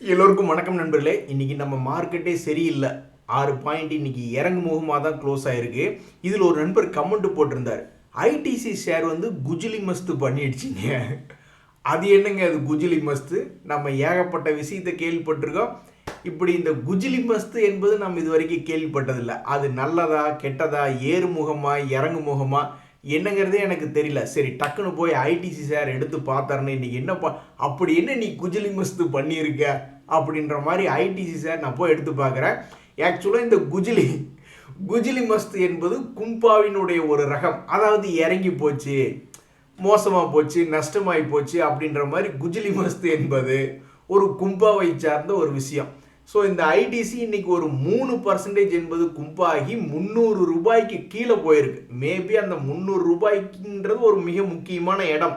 எல்லோருக்கும் வணக்கம் நண்பர்களே. இன்னைக்கு நம்ம மார்க்கெட்டே சரியில்லை. 6 பாயிண்ட் இன்னைக்கு இறங்கு முகமாக தான் க்ளோஸ் ஆயிருக்கு. இதில் ஒரு நண்பர் கமெண்ட் போட்டிருந்தார், ஐடிசி ஷேர் வந்து குஜிலி மஸ்து பண்ணிடுச்சிங்க. அது என்னங்க அது குஜிலி மஸ்து? நம்ம ஏகப்பட்ட விஷயத்தை கேள்விப்பட்டிருக்கோம். இப்படி இந்த குஜிலி மஸ்து என்பது நம்ம இது வரைக்கும் கேள்விப்பட்டதில்லை. அது நல்லதா கெட்டதா, ஏறுமுகமா இறங்கு முகமா என்னங்கிறதே எனக்கு தெரியல. சரி, டக்குன்னு போய் ஐடிசி ஷேர் எடுத்து பார்த்தாருன்னு இன்னைக்கு என்னப்பா அப்படி என்ன நீ குஜிலி மஸ்து பண்ணியிருக்க அப்படின்ற மாதிரி ஐடிசி ஷேர் நான் போய் எடுத்து பார்க்குறேன். ஆக்சுவலாக இந்த குஜிலி மஸ்து என்பது கும்பாவினுடைய ஒரு ரகம். அதாவது இறங்கி போச்சு, மோசமாக போச்சு, நஷ்டமாகி போச்சு அப்படின்ற மாதிரி குஜிலி மஸ்து என்பது ஒரு கும்பாவை சார்ந்த ஒரு விஷயம். ஸோ இந்த ஐடிசி இன்னைக்கு ஒரு 3% என்பது கும்பாகி 300 ரூபாய்க்கு கீழே போயிருக்கு. மேபி அந்த 300 ரூபாய்க்குன்றது ஒரு மிக முக்கியமான இடம்.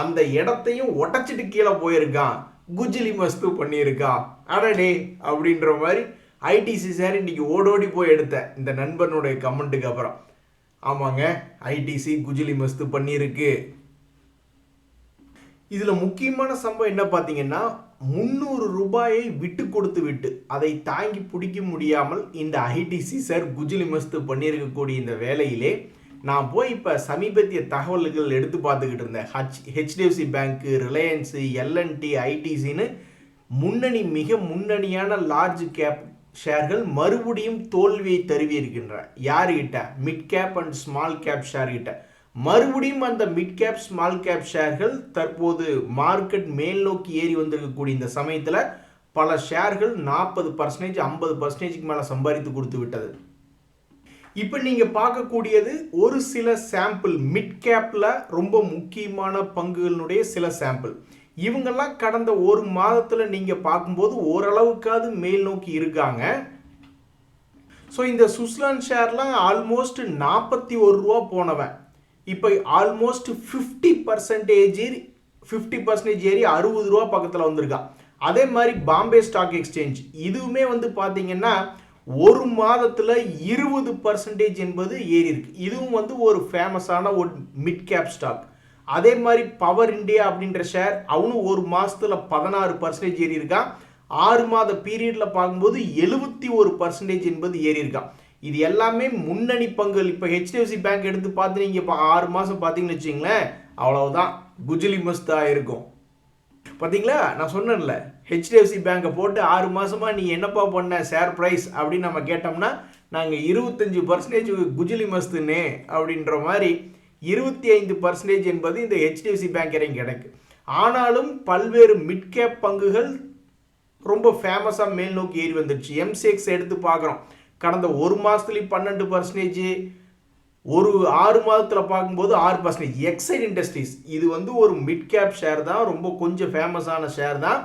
அந்த இடத்தையும் உடச்சிட்டு கீழே போயிருக்கான், குஜிலி மஸ்து பண்ணியிருக்கான் அடடே அப்படின்ற மாதிரி ஐடிசி ஷேர் இன்னைக்கு ஓடோடி போய் எடுத்தேன் இந்த நண்பனுடைய கமெண்ட்டுக்கு அப்புறம். ஆமாங்க, ஐடிசி குஜிலி மஸ்து பண்ணியிருக்கு. இதில் முக்கியமான சம்பவம் என்ன பார்த்தீங்கன்னா, 300 ரூபாயை விட்டு கொடுத்து விட்டு அதை தாங்கி பிடிக்க முடியாமல் இந்த ஐடிசி ஷேர் குஜிலி மஸ்து பண்ணியிருக்கக்கூடிய இந்த வேலையிலே நான் போய் இப்போ சமீபத்திய தகவல்கள் எடுத்து பார்த்துக்கிட்டு இருந்தேன். ஹெச்டிஎஃப்சி பேங்க்கு, ரிலையன்ஸு, எல்என்டி, ஐடிசின்னு மிக முன்னணியான லார்ஜ் கேப் ஷேர்கள் மறுபடியும் தோல்வியை தருவியிருக்கின்றன. யாருக்கிட்ட? Mid cap and small cap share கிட்ட. மறுபடியும் அந்த மிட் கேப் ஸ்மால் கேப் ஷேர்கள் தற்போது மார்க்கெட் மேல் நோக்கி ஏறி வந்திருக்கக்கூடிய இந்த சமயத்தில் பல ஷேர்கள் 40%, 50%க்கு மேலே சம்பாதித்து கொடுத்து விட்டது. இப்போ நீங்கள் பார்க்கக்கூடியது ஒரு சில சாம்பிள், மிட் கேப்பில் ரொம்ப முக்கியமான பங்குகளுடைய சில சாம்பிள். இவங்கெல்லாம் கடந்த ஒரு மாதத்தில் நீங்கள் பார்க்கும்போது ஓரளவுக்காவது மேல் நோக்கி இருக்காங்க. ஸோ இந்த சுஸ்லான் ஷேர்லாம் ஆல்மோஸ்ட் 41 ரூபா போனவன் இப்போ ஆல்மோஸ்ட் 50% ஏறி 60 ரூபா பக்கத்தில் வந்திருக்கான். அதே மாதிரி பாம்பே ஸ்டாக் எக்ஸ்சேஞ்ச் இதுவுமே வந்து பார்த்தீங்கன்னா ஒரு மாதத்தில் 20% என்பது ஏறி இருக்கு. இதுவும் வந்து ஒரு ஃபேமஸான ஒரு மிட் கேப் ஸ்டாக். அதே மாதிரி பவர் இந்தியா அப்படின்ற ஷேர் அவனும் ஒரு மாதத்தில் 16% ஏறி இருக்கான். 6 மாத பீரியடில் பார்க்கும்போது 71% என்பது ஏறி இருக்கான். இது எல்லாமே முன்னணி பங்குகள். இப்போ ஹெச்டிஎஃப்சி பேங்க் எடுத்து பார்த்து நீங்கள் இப்போ 6 மாதம் பார்த்தீங்கன்னு வச்சிங்களேன், அவ்வளவுதான் குஜிலி மஸ்தாக இருக்கும். பார்த்தீங்களா, நான் சொன்னேன்ல, ஹெச்டிஎஃப்சி பேங்கை போட்டு 6 மாதமாக நீ என்னப்பா பண்ண ஷேர் ப்ரைஸ் அப்படின்னு நம்ம கேட்டோம்னா நாங்கள் 25% குஜிலி மஸ்துன்னு அப்படின்ற மாதிரி 25% என்பது இந்த ஹெச்டிஎஃப்சி பேங்க் இறங்கி கிடக்கு. ஆனாலும் பல்வேறு மிட் கேப் பங்குகள் ரொம்ப ஃபேமஸாக மேல் நோக்கி ஏறி வந்துடுச்சு. எம்சிஎக்ஸ் எடுத்து பார்க்குறோம், கடந்த ஒரு மாதத்துலேயும் 12%, ஒரு 6 மாதத்தில் பார்க்கும்போது 6%. எக்ஸைட் இண்டஸ்ட்ரீஸ் இது வந்து ஒரு மிட் கேப் ஷேர் தான், ரொம்ப கொஞ்சம் ஃபேமஸான ஷேர் தான்.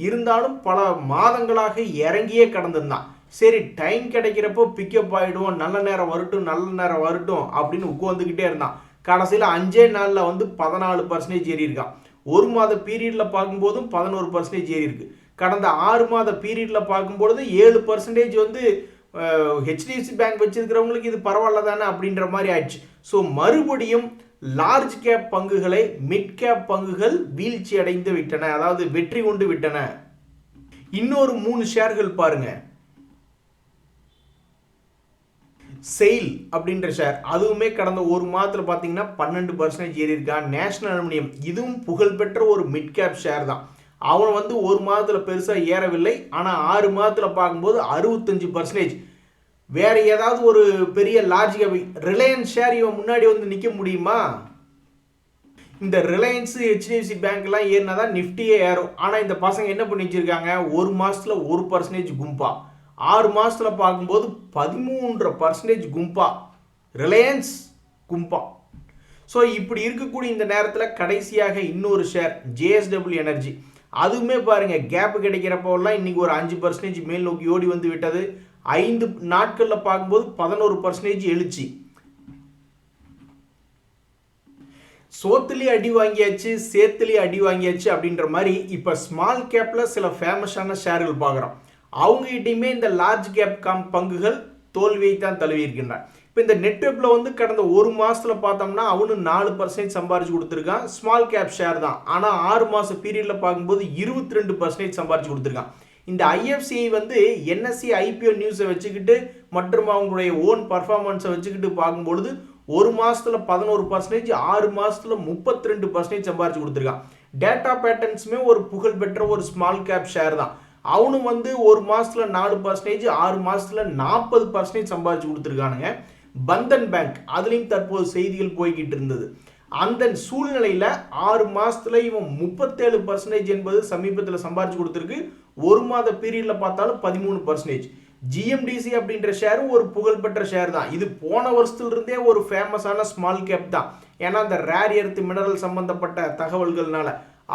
இருந்தாலும் பல மாதங்களாக இறங்கியே கடந்திருந்தான். சரி, டைம் கிடைக்கிறப்போ பிக்கப் ஆகிடும், நல்ல நேரம் வரட்டும் அப்படின்னு உட்காந்துக்கிட்டே இருந்தான். கடைசியில் 5 நாளில் வந்து 14% ஏறி இருக்கான். ஒரு மாத பீரியடில் பார்க்கும்போதும் 11% ஏறி இருக்கு. கடந்த 6 மாத பீரியடில் பார்க்கும்பொழுது 7% வந்து ஹெச்டிஎஃப்சி பேங்க் வச்சிருக்கிறவங்களுக்கு இது பரவாயில்ல தானே அப்படின்ற மாதிரி ஆயிடுச்சு. ஸோ மறுபடியும் லார்ஜ் கேப் பங்குகளை மிட் கேப் பங்குகள் வீழ்ச்சி அடைந்து விட்டன, அதாவது வெற்றி கொண்டு விட்டன. இன்னொரு 3 ஷேர்கள் பாருங்க. செயில் அப்படின்ற ஷேர் அதுவுமே கடந்த ஒரு மாதத்தில் பார்த்தீங்கன்னா 12% ஏறி இருக்கான். நேஷனல் அலுமினியம் இதுவும் புகழ்பெற்ற ஒரு மிட் கேப் ஷேர் தான். அவன் வந்து ஒரு மாதத்தில் பெருசாக ஏறவில்லை, ஆனால் 6 மாதத்தில் பார்க்கும்போது 65%. வேற ஏதாவது ஒரு பெரிய லார்ஜ் கேப் ரிலையன்ஸ் ஷேர் இவன் முன்னாடி வந்து நிற்க முடியுமா? இந்த ரிலையன்ஸ், ஹெச்டிஎஃப்சி பேங்க்லாம் ஏறினா தான் நிஃப்டியே ஏறும். ஆனால் இந்த பசங்க என்ன பண்ணி வச்சிருக்காங்க, ஒரு மாதத்தில் 1% கும்பா, 6 மாதத்தில் பார்க்கும்போது 13% கும்பா, ரிலையன்ஸ் கும்பா. ஸோ இப்படி இருக்கக்கூடிய இந்த நேரத்தில் கடைசியாக இன்னொரு ஷேர் ஜேஎஸ்டபிள்யூ எனர்ஜி, அதுவுமே பாருங்க கேப் கிடைக்கிறப்போலாம் இன்னைக்கு ஒரு 5% மேல் நோக்கி ஓடி வந்து விட்டது. 5 நாட்களில் பார்க்கும்போது 11% எழுச்சி. சோத்துலேயே அடி வாங்கியாச்சு, சேத்துலேயே அடி வாங்கியாச்சு அப்படின்ற மாதிரி இப்போ ஸ்மால் கேப்பில் சில ஃபேமஸான ஷேர்கள் பார்க்குறோம். அவங்ககிட்டையுமே இந்த லார்ஜ் கேப் பங்குகள் தோல்வியை தான் தழுவி இருக்கின்றன. இப்போ இந்த நெட்வெப்பில் வந்து கடந்த ஒரு மாதத்தில் பார்த்தோம்னா அவனு 4% சம்பாரிச்சு கொடுத்துருக்கான். ஸ்மால் கேப் ஷேர் தான், ஆனால் 6 மாத பீரியடில் பார்க்கும்போது 22% சம்பாரிச்சு கொடுத்துருக்கான். இந்த ஐஎஃப்சிஐ வந்து என்எஸ்சி ஐபிஓ நியூஸை வச்சுக்கிட்டு மற்றும் அவங்களுடைய ஓன் பர்ஃபார்மன்ஸை வச்சுக்கிட்டு பார்க்கும்பொழுது ஒரு மாசத்துல 11%, 6 மாசத்துல 32% சம்பாரிச்சு கொடுத்துருக்கான். டேட்டா பேட்டர்ன்ஸுமே ஒரு புகழ்பெற்ற ஒரு ஸ்மால் கேப் ஷேர் தான். அவனும் வந்து ஒரு மாசத்துல 4%, 6 மாசத்துல 40% சம்பாரிச்சு கொடுத்துருக்கானுங்க. பந்தன் பேங்க் அதுலேயும் தற்போது செய்திகள் போய்கிட்டு இருந்தது. அந்த சூழ்நிலையில் 6 மாசத்துல இவன் 37% என்பது சமீபத்தில் சம்பாரிச்சு கொடுத்துருக்கு. ஒரு மாத பீரியட்ல பார்த்தாலும் 13%. ஜிஎம்டிசி அப்படின்ற ஷேர் ஒரு புகழ்பெற்ற ஷேர் தான். இது போன வருஷத்துலேருந்தே ஒரு ஃபேமஸான ஸ்மால் கேப் தான். ஏன்னா அந்த ரேர் எர்த் மினரல் சம்பந்தப்பட்ட தகவல்கள்னால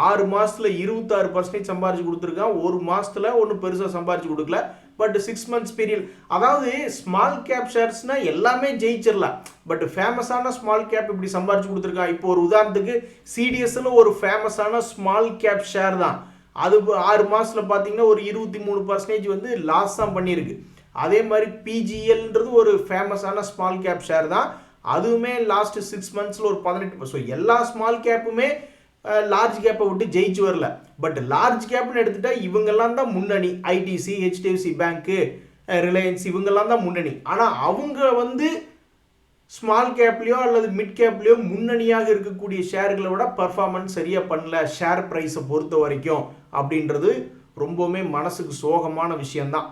6 மாசத்துல 26% சம்பாரிச்சு கொடுத்துருக்கான். ஒரு மாசத்துல ஒன்றும் பெருசாக சம்பாரிச்சு கொடுக்கல. பட் 6 months பீரியட், அதாவது ஸ்மால் கேப் ஷேர்ஸ்னா எல்லாமே ஜெயிச்சிடலாம். பட் ஃபேமஸான ஸ்மால் கேப் இப்படி சம்பாரிச்சு கொடுத்துருக்கான். இப்போ ஒரு உதாரணத்துக்கு சிடிஎஸ்ல ஒரு ஃபேமஸான ஸ்மால் கேப் ஷேர் தான். அது 6 மாசத்துல பார்த்தீங்கன்னா ஒரு 23% வந்து லாஸ் தான் பண்ணியிருக்கு. அதே மாதிரி பிஜிஎல்ன்றது ஒரு ஃபேமஸான ஸ்மால் கேப் ஷேர் தான். அதுவுமே லாஸ்ட் 6 monthsல ஒரு 18%. எல்லா ஸ்மால் கேப்புமே லார்ஜ் கேப்பை விட்டு ஜெயிச்சு வரல. பட் லார்ஜ் கேப்னு எடுத்துட்டா இவங்கெல்லாம் தான் முன்னணி. ஐடிசி, ஹெச்டிஎஃப்சி பேங்க்கு, ரிலையன்ஸ் இவங்கெல்லாம் தான் முன்னணி. ஆனால் அவங்க வந்து ஸ்மால் கேப்லேயோ அல்லது மிட் கேப்லேயோ முன்னணியாக இருக்கக்கூடிய ஷேர்களை விட பர்ஃபார்மன்ஸ் சரியாக பண்ணல ஷேர் ப்ரைஸை பொறுத்த வரைக்கும் அப்படின்றது ரொம்பவுமே மனசுக்கு சோகமான விஷயம்தான்.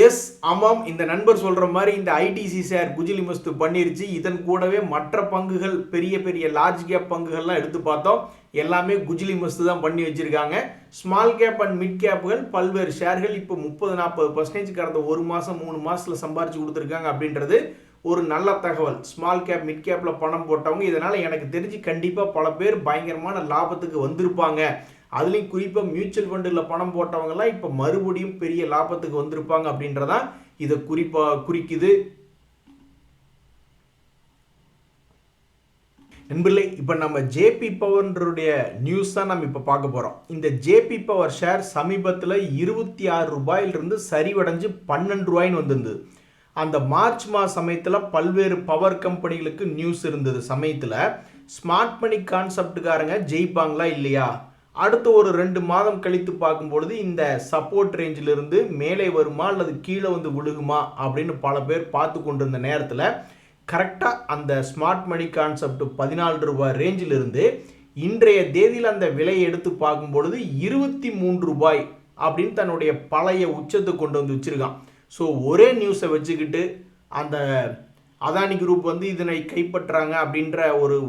எஸ், ஆமாம், இந்த நண்பர் சொல்கிற மாதிரி இந்த ஐடிசி ஷேர் குஜிலி மஸ்து பண்ணிருச்சு. இதன் கூடவே மற்ற பங்குகள், பெரிய பெரிய லார்ஜ் கேப் பங்குகள்லாம் எடுத்து பார்த்தோம், எல்லாமே குஜிலி மஸ்து தான் பண்ணி வச்சுருக்காங்க. ஸ்மால் கேப் அண்ட் மிட் கேப்புகள் பல்வேறு ஷேர்கள் இப்போ 30-40% கடந்த ஒரு மாதம் 3 மாதத்தில் சம்பாரிச்சு கொடுத்துருக்காங்க அப்படின்றது ஒரு நல்ல தகவல். ஸ்மால் கேப் மிட் கேப்பில் பணம் போட்டவங்க இதனால் எனக்கு தெரிஞ்சு கண்டிப்பாக பல பேர் பயங்கரமான லாபத்துக்கு வந்திருப்பாங்க. அதுலேயும் குறிப்பாக மியூச்சுவல் ஃபண்டில் பணம் போட்டவங்கலாம் இப்போ மறுபடியும் பெரிய லாபத்துக்கு வந்திருப்பாங்க அப்படின்றதான் இதை குறிக்குது. நண்பர்களே, இப்போ நம்ம ஜேபி பவர்னுடைய நியூஸ் தான் நம்ம இப்போ பார்க்க போகிறோம். இந்த ஜேபி பவர் ஷேர் சமீபத்தில் 26 ரூபாயிலிருந்து சரிவடைஞ்சு 12 ரூபாய்ன்னு வந்திருந்தது. அந்த மார்ச் மாத சமயத்தில் பல்வேறு பவர் கம்பெனிகளுக்கு நியூஸ் இருந்தது. சமயத்தில் ஸ்மார்ட் மணி கான்செப்டுக்காரங்க ஜெயிப்பாங்களா இல்லையா, அடுத்த ஒரு 2 மாதம் கழித்து பார்க்கும்பொழுது இந்த சப்போர்ட் ரேஞ்சிலிருந்து மேலே வருமா அல்லது கீழே வந்து விழுகுமா அப்படின்னு பல பேர் பார்த்து கொண்டிருந்த நேரத்தில் கரெக்டாக அந்த ஸ்மார்ட் மணி கான்செப்ட் 14 ரூபாய் ரேஞ்சிலிருந்து இன்றைய தேதியில் அந்த விலையை எடுத்து பார்க்கும்பொழுது 23 ரூபாய் அப்படின்னு தன்னுடைய பழைய உச்சத்தை கொண்டு வந்து வச்சுருக்கான். ஸோ ஒரே நியூஸை வச்சுக்கிட்டு அந்த அதானி குரூப் வந்து இதனை கைப்பற்றாங்க அப்படின்ற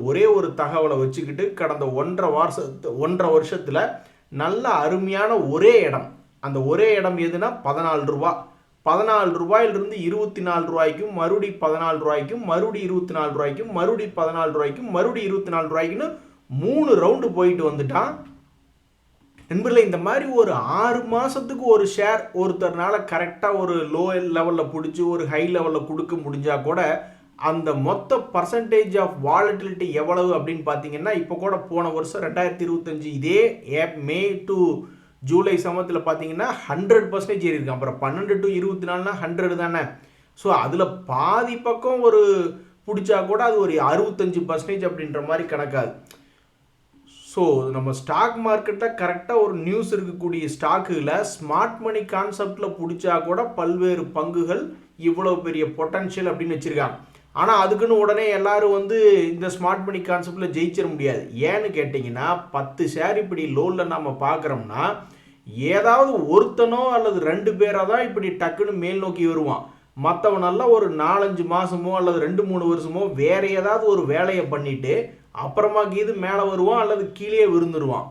ஒரே ஒரு தகவலை வச்சுக்கிட்டு கடந்த 1.5 வருஷத்தில் நல்ல அருமையான ஒரே இடம், அந்த ஒரே இடம் எதுனா 14 ரூபா. 14 ரூபாயிலிருந்து 24 ரூபாய்க்கும், மறுபடி 14 ரூபாய்க்கும், மறுபடி 24 ரூபாய்க்கும், மறுபடி 14 ரூபாய்க்கும், மறுபடி 24 ரூபாய்க்குன்னு 3 ரவுண்டு போயிட்டு வந்துட்டான். நண்பர்களே, இந்த மாதிரி ஒரு 6 மாதத்துக்கு ஒரு ஷேர் ஒருத்தர்னால கரெக்டாக ஒரு லோ லெவலில் பிடிச்சி ஒரு ஹை லெவலில் கொடுக்க முடிஞ்சால் கூட அந்த மொத்த பர்சன்டேஜ் ஆஃப் வாலட்டிலிட்டி எவ்வளவு அப்படின்னு பார்த்தீங்கன்னா, இப்போ கூட போன வருஷம் 2025 இதே மே டு ஜூலை சமயத்தில் பார்த்தீங்கன்னா 100% ஏறி இருக்கு. அப்புறம் 12 to 24னா 100 தானே. ஸோ அதில் பாதி பக்கம் ஒரு பிடிச்சா கூட அது ஒரு 65% அப்படின்ற மாதிரி கணக்காது. ஸோ நம்ம ஸ்டாக் மார்க்கெட்டில் கரெக்டாக ஒரு நியூஸ் இருக்கக்கூடிய ஸ்டாக்குகளை ஸ்மார்ட் மணி கான்செப்டில் பிடிச்சா கூட பல்வேறு பங்குகள் இவ்வளோ பெரிய பொட்டன்ஷியல் அப்படின்னு வச்சுருக்காங்க. ஆனால் அதுக்குன்னு உடனே எல்லாரும் வந்து இந்த ஸ்மார்ட் மணி கான்செப்டில் ஜெயிச்சிட முடியாது. ஏன்னு கேட்டிங்கன்னா 10 ஷேர் இப்படி லோனில் நம்ம பார்க்குறோம்னா ஏதாவது ஒருத்தனோ அல்லது 2 பேராக தான் இப்படி டக்குன்னு மேல் நோக்கி வருவான். மற்றவனெல்லாம் ஒரு 4-5 மாதமோ அல்லது 2-3 வருஷமோ வேறு ஏதாவது ஒரு வேலையை பண்ணிவிட்டு அப்புறமா இது மேலே வருவான் அல்லது கீழே விழுந்துருவான்.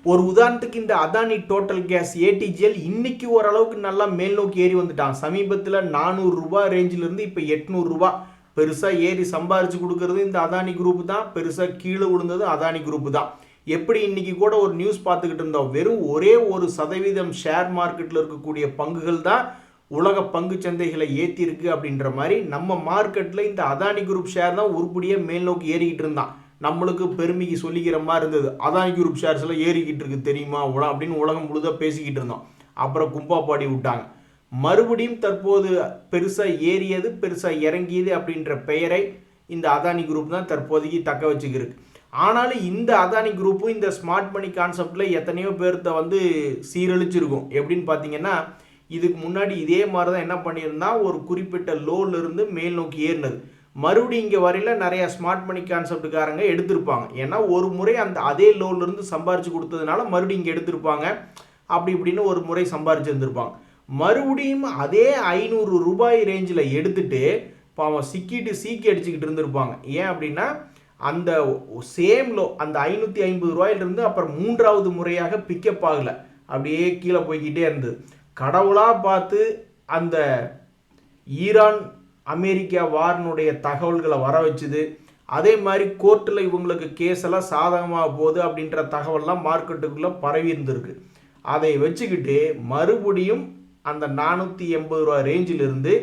ஒரு உதாரணத்துக்கு இந்த அதானி டோட்டல் கேஸ் ஏடிஜிஎல் இன்னைக்கு ஓரளவுக்கு நல்லா மேல் நோக்கி ஏறி வந்துட்டான். சமீபத்தில் 400 ரூபாய் ரேஞ்சிலிருந்து இப்போ 800 ரூபாய் பெருசாக ஏறி சம்பாரிச்சு கொடுக்கறது இந்த அதானி குரூப் தான். பெருசாக கீழே விழுந்தது அதானி குரூப் தான். எப்படி இன்னைக்கு கூட ஒரு நியூஸ் பார்த்துக்கிட்டு இருந்தோம், வெறும் ஒரே 1% ஷேர் மார்க்கெட்டில் இருக்கக்கூடிய பங்குகள் தான் உலக பங்கு சந்தைகளை ஏற்றிருக்கு அப்படின்ற மாதிரி நம்ம மார்க்கெட்டில் இந்த அதானி குரூப் ஷேர் தான் உருப்படியாக மேல் நோக்கி ஏறிக்கிட்டு இருந்தான். நம்மளுக்கு பெருமைக்கு சொல்லிக்கிற மாதிரி இருந்தது, அதானி குரூப் ஷேர்ஸ் எல்லாம் ஏறிக்கிட்டு இருக்கு தெரியுமா அப்படின்னு உலகம் முழுதாக பேசிக்கிட்டு இருந்தோம். அப்புறம் கும்பாப்பாடி விட்டாங்க. மறுபடியும் தற்போது பெருசாக ஏறியது பெருசாக இறங்கியது அப்படின்ற பெயரை இந்த அதானி குரூப் தான் தற்போதைக்கு தக்க வச்சுக்கிருக்கு. ஆனாலும் இந்த அதானி குரூப்பும் இந்த ஸ்மார்ட் மணி கான்செப்டில் எத்தனையோ பேர்த்த வந்து சீரழிச்சிருக்கும். எப்படின்னு பார்த்தீங்கன்னா, இதுக்கு முன்னாடி இதே மாதிரி தான் என்ன பண்ணியிருந்தா, ஒரு குறிப்பிட்ட லோலிருந்து மேல் நோக்கி ஏறினது. மறுபடியும் இங்கே வரையில் நிறையா ஸ்மார்ட் மணி கான்செப்டுக்காரங்க எடுத்திருப்பாங்க. ஏன்னா ஒரு முறை அந்த அதே லோன்லேருந்து சம்பாரித்து கொடுத்ததுனால மறுபடியும் இங்கே எடுத்திருப்பாங்க. அப்படி இப்படின்னு ஒரு முறை சம்பாரிச்சிருந்துருப்பாங்க. மறுபடியும் அதே 500 ரூபாய் ரேஞ்சில் எடுத்துட்டு பாவம் சிக்கிட்டு சீக்கி அடிச்சுக்கிட்டு இருந்திருப்பாங்க. ஏன் அப்படின்னா, அந்த சேம் லோ அந்த 550 ரூபாயிலிருந்து அப்புறம் 3வது முறையாக பிக்கப் ஆகலை, அப்படியே கீழே போய்கிட்டே இருந்தது. கடவுளாக பார்த்து அந்த ஈரான் அமெரிக்கா வார்னுடைய தகவல்களை வர வச்சுது. அதே மாதிரி கோர்ட்டில் இவங்களுக்கு கேஸ் எல்லாம் சாதகமாக போகுது அப்படின்ற தகவல்லாம் மார்க்கெட்டுக்குள்ளே பரவி இருந்திருக்கு. அதை வச்சுக்கிட்டு மறுபடியும் அந்த 480 ரூபா ரேஞ்சிலிருந்து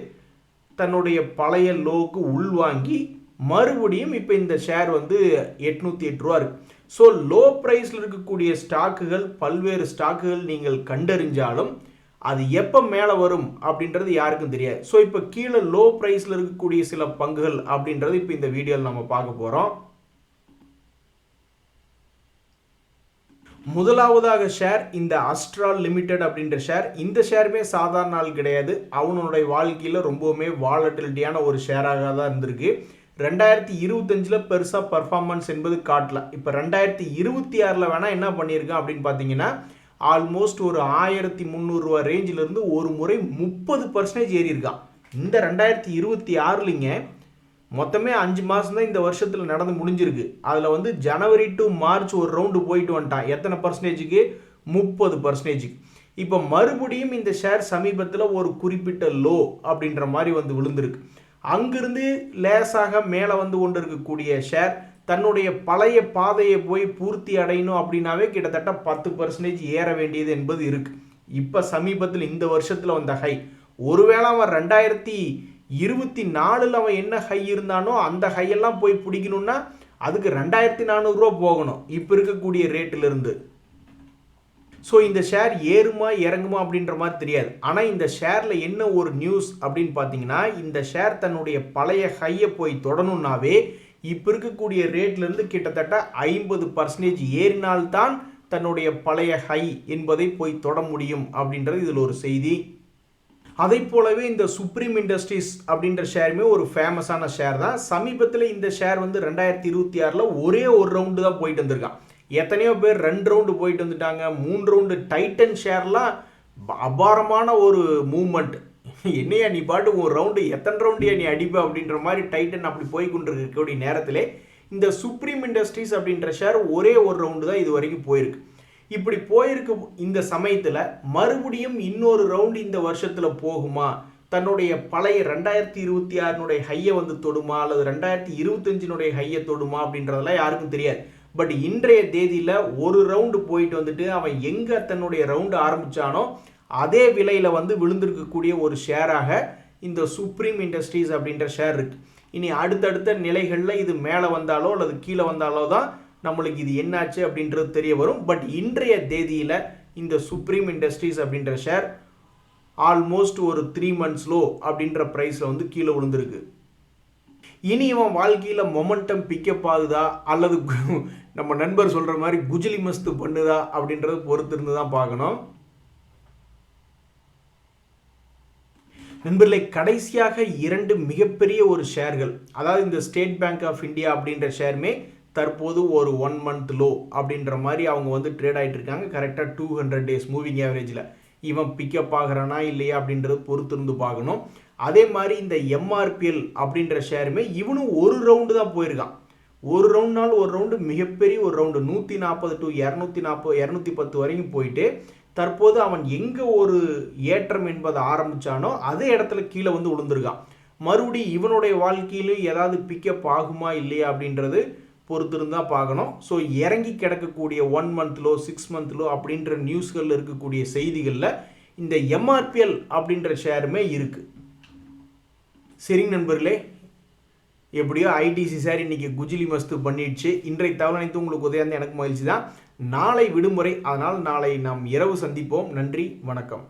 தன்னுடைய பழைய லோவுக்கு உள்வாங்கி மறுபடியும் இப்போ இந்த ஷேர் வந்து 808 ரூபா இருக்குது. ஸோ லோ ப்ரைஸில் இருக்கக்கூடிய ஸ்டாக்குகள், பல்வேறு ஸ்டாக்குகள் நீங்கள் கண்டறிஞ்சாலும் அது எப்போ மேலே வரும் அப்படின்றது யாருக்கும் தெரியாது. ஸோ இப்போ கீழே லோ ப்ரைஸில் இருக்கக்கூடிய சில பங்குகள் அப்படின்றது இப்போ இந்த வீடியோவில் நம்ம பார்க்க போகிறோம். முதலாவதாக ஷேர் இந்த அஸ்ட்ரால் லிமிடெட் அப்படின்ற ஷேர். இந்த ஷேருமே சாதாரண ஆள் கிடையாது. அவனுடைய வாழ்க்கையில் ரொம்பவுமே வாலட்டிலிட்டியான ஒரு ஷேராக தான் இருந்திருக்கு. 2025 பெருசாக பர்ஃபார்மன்ஸ் என்பது காட்டல. இப்போ 2026 வேணால் என்ன பண்ணியிருக்கான் அப்படின்னு பார்த்தீங்கன்னா, ஆல்மோஸ்ட் ஒரு 1300 ரூபா ரேஞ்சிலிருந்து ஒரு முறை 30% ஏறி இருக்கான். இந்த 2026லிங்க மொத்தமே 5 மாதம் தான் இந்த வருஷத்தில் நடந்து முடிஞ்சிருக்கு. அதில் வந்து ஜனவரி டு மார்ச் ஒரு ரவுண்டு போயிட்டு வந்துட்டான். எத்தனை பர்சன்டேஜுக்கு? 30%. இப்போ மறுபடியும் இந்த ஷேர் சமீபத்தில் ஒரு குறிப்பிட்ட லோ அப்படின்ற மாதிரி வந்து விழுந்திருக்கு. அங்கிருந்து லேசாக மேலே வந்து கொண்டு இருக்கக்கூடிய ஷேர் தன்னுடைய பழைய பாதையை போய் பூர்த்தி அடையணும் அப்படின்னாவே கிட்டத்தட்ட 10% ஏற வேண்டியது என்பது இருக்குது. இப்போ சமீபத்தில் இந்த வருஷத்தில் வந்த ஹை, ஒருவேளை அவன் 2024 அவன் என்ன ஹை இருந்தானோ அந்த ஹையெல்லாம் போய் பிடிக்கணும்னா அதுக்கு 2400 ரூபா போகணும் இப்போ இருக்கக்கூடிய ரேட்டிலிருந்து. ஸோ இந்த ஷேர் ஏறுமா இறங்குமா அப்படின்ற மாதிரி தெரியாது. ஆனால் இந்த ஷேரில் என்ன ஒரு நியூஸ் அப்படின்னு பார்த்தீங்கன்னா, இந்த ஷேர் தன்னுடைய பழைய ஹையை போய் தொடணும்னாவே இப்போ இருக்கக்கூடிய ரேட்லேருந்து கிட்டத்தட்ட 50% ஏறினால்தான் தன்னுடைய பழைய ஹை என்பதை போய் தொட முடியும் அப்படின்றது இதில் ஒரு செய்தி. அதை போலவே இந்த சுப்ரீம் இண்டஸ்ட்ரீஸ் அப்படின்ற ஷேருமே ஒரு ஃபேமஸான ஷேர் தான். சமீபத்தில் இந்த ஷேர் வந்து 2026 ஒரே ஒரு ரவுண்டு தான் போயிட்டு வந்திருக்கான். எத்தனையோ பேர் 2 ரவுண்டு போயிட்டு வந்துட்டாங்க, 3 ரவுண்டு. டைட்டன் ஷேர்லாம் அபாரமான ஒரு மூவ்மெண்ட். என்னையா நீ பாட்டு ஒரு ரவுண்டு எத்தனை ரவுண்டியா நீ அடிப்ப அப்படின்ற மாதிரி டைட்டன் அப்படி போய் கொண்டிருக்கக்கூடிய நேரத்தில் இந்த சுப்ரீம் இண்டஸ்ட்ரீஸ் அப்படின்ற ஷேர் ஒரே ஒரு ரவுண்டு தான் இது வரைக்கும் போயிருக்கு. இப்படி போயிருக்கு. இந்த சமயத்தில் மறுபடியும் இன்னொரு ரவுண்டு இந்த வருஷத்தில் போகுமா, தன்னுடைய பழைய 2026 ஹையை வந்து தொடுமா அல்லது 2025 ஹையை தொடுமா அப்படின்றதெல்லாம் யாருக்கும் தெரியாது. பட் இன்றைய தேதியில் ஒரு ரவுண்டு போயிட்டு வந்துட்டு அவன் எங்கே தன்னுடைய ரவுண்டு ஆரம்பித்தானோ அதே விலையில் வந்து விழுந்திருக்கக்கூடிய ஒரு ஷேராக இந்த சுப்ரீம் இண்டஸ்ட்ரீஸ் அப்படின்ற ஷேர் இருக்குது. இனி அடுத்தடுத்த நிலைகளில் இது மேலே வந்தாலோ அல்லது கீழே வந்தாலோ தான் நம்மளுக்கு இது என்னாச்சு அப்படின்றது தெரிய வரும். பட் இன்றைய தேதியில் இந்த சுப்ரீம் இண்டஸ்ட்ரீஸ் அப்படின்ற ஷேர் ஆல்மோஸ்ட் ஒரு 3 months லோ அப்படின்ற ப்ரைஸில் வந்து கீழே விழுந்திருக்கு. இனி இவன் வாழ்க்கையில் மொமெண்டம் பிக்கப் ஆகுதா அல்லது நம்ம நண்பர் சொல்கிற மாதிரி குஜிலி மஸ்து பண்ணுதா அப்படின்றது பொறுத்து இருந்து தான் பார்க்கணும். நண்பர்களை, கடைசியாக 2 மிகப்பெரிய ஒரு ஷேர்கள், அதாவது இந்த ஸ்டேட் பேங்க் ஆஃப் இந்தியா அப்படின்ற ஷேருமே தற்போது ஒரு 1 month லோ அப்படின்ற மாதிரி அவங்க வந்து ட்ரேட் ஆகிட்டு இருக்காங்க. கரெக்டாக 200 days மூவிங் ஆவரேஜில். இவன் பிக்கப் ஆகிறானா இல்லையா அப்படின்றது பொறுத்து இருந்து பார்க்கணும். அதே மாதிரி இந்த எம்ஆர்பிஎல் அப்படின்ற ஷேருமே இவனும் ஒரு ரவுண்டு தான் போயிருக்கான். ஒரு ரவுண்ட்னாலும் ஒரு ரவுண்டு மிகப்பெரிய ஒரு ரவுண்டு 140 to 240 210 வரைக்கும் போயிட்டு தற்போது அவன் எங்கே ஒரு ஏற்றம் என்பதை ஆரம்பித்தானோ அதே இடத்துல கீழே வந்து விழுந்திருக்கான். மறுபடியும் இவனுடைய வாழ்க்கையிலும் ஏதாவது பிக்கப் ஆகுமா இல்லையா அப்படின்றது பொறுத்திருந்தான் பார்க்கணும். ஸோ இறங்கி கிடக்கக்கூடிய 1 month லோ 6 month லோ அப்படின்ற நியூஸ்களில் இருக்கக்கூடிய செய்திகளில் இந்த எம்ஆர்பிஎல் அப்படின்ற ஷேருமே இருக்குது. சரிங்க நண்பர்களே, எப்படியோ ஐடிசி ஷேர் இன்னைக்கு குஜிலி மஸ்து பண்ணிடுச்சு. இன்றைய தகவல் அனைத்து உங்களுக்கு உதயம் எனக்கு மகிழ்ச்சி தான். நாளை விடுமுறை, அதனால் நாளை நாம் இரவு சந்திப்போம். நன்றி, வணக்கம்.